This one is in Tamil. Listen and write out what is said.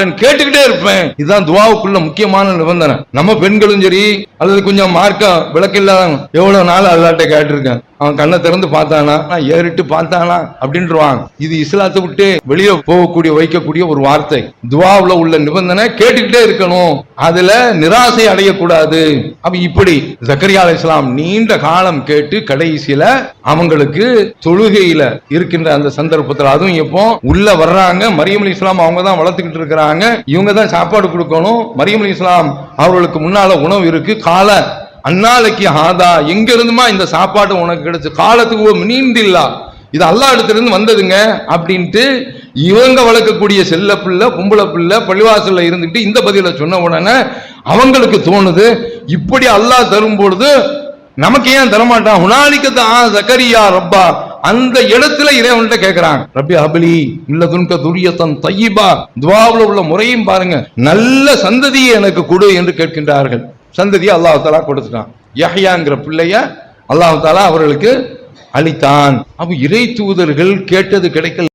மாட்டேன், கேட்டுக்கிட்டே இருப்பேன். இதுதான் துவாவுக்குள்ள முக்கியமான நிபந்தனை. நம்ம பெண்களும் சரி அல்லது கொஞ்சம் மார்க்க விளக்கில்லாத எவ்வளவு நாள் அல்லாட்ட கேட்டிருக்கேன், அவன் கண்ணை திறந்து பார்த்தானா, நான் ஏறிட்டு பார்த்தானா அப்படின்றாங்க. இது இஸ்லாத்தை விட்டு வெளியே போகக்கூடிய வைக்கக்கூடிய ஒரு வார்த்தை. துவாவுல உள்ள நிபந்தனை கேட்டுக்கிட்டே இருக்கணும், அதுல நிராசை அடையக்கூடாது. அப்ப இப்படி ஜக்கரியா அலைஹிஸ்ஸலாம் நீண்ட காலம் கேட்டு கடைசியில அவங்களுக்கு தொழுகையில இருக்கின்ற அந்த சந்தர்ப்பத்தில், அதுவும் எப்போ உள்ள வர்றாங்க, மரியம் அலைஹிஸ்ஸலாம் அவங்க தான் வளர்த்துக்கிட்டு இருக்கிறாங்க, இவங்க தான் சாப்பாடு கொடுக்கணும். மரியம் அலைஹிஸ்ஸலாம் அவர்களுக்கு முன்னால உணவு இருக்கு. கால அன்னாலைக்கு ஆதா, எங்க இருந்துமா இந்த சாப்பாடு உனக்கு கிடைச்சு, காலத்துக்கு நீண்டில்லா, இது அல்லாஹ் இடத்திலிருந்து வந்ததுங்க அப்படின்ட்டு இவங்க வளர்க்கக்கூடிய செல்ல பிள்ளை பொம்பளை பிள்ளை பள்ளிவாசல்ல இருந்துட்டு இந்த பதில சொன்ன உடனே அவங்களுக்கு தோணுது, இப்படி அல்லாஹ் தரும் பொழுது நமக்கு ஏன் தரமாட்டான்? ஹுனாலிக்கத்து ஜக்கரியா ரப்பா, அந்த இடத்துல இறைவன்கிட்ட கேட்கிறாங்க, ரப்பி ஹப்லி இல்லதுன்க துரியத்தன் தய்யிபா. துஆவுல உள்ள முறையும் பாருங்க, நல்ல சந்ததியை எனக்கு கொடு என்று கேட்கின்றார்கள். சந்ததியை அல்லாஹ் தஆலா கொடுத்துட்டான். யஹ்யாங்கிற பிள்ளைய அல்லாஹ் தஆலா அவர்களுக்கு அளித்தான். அப்ப இறை தூதர்கள் கேட்டது கிடைக்கல.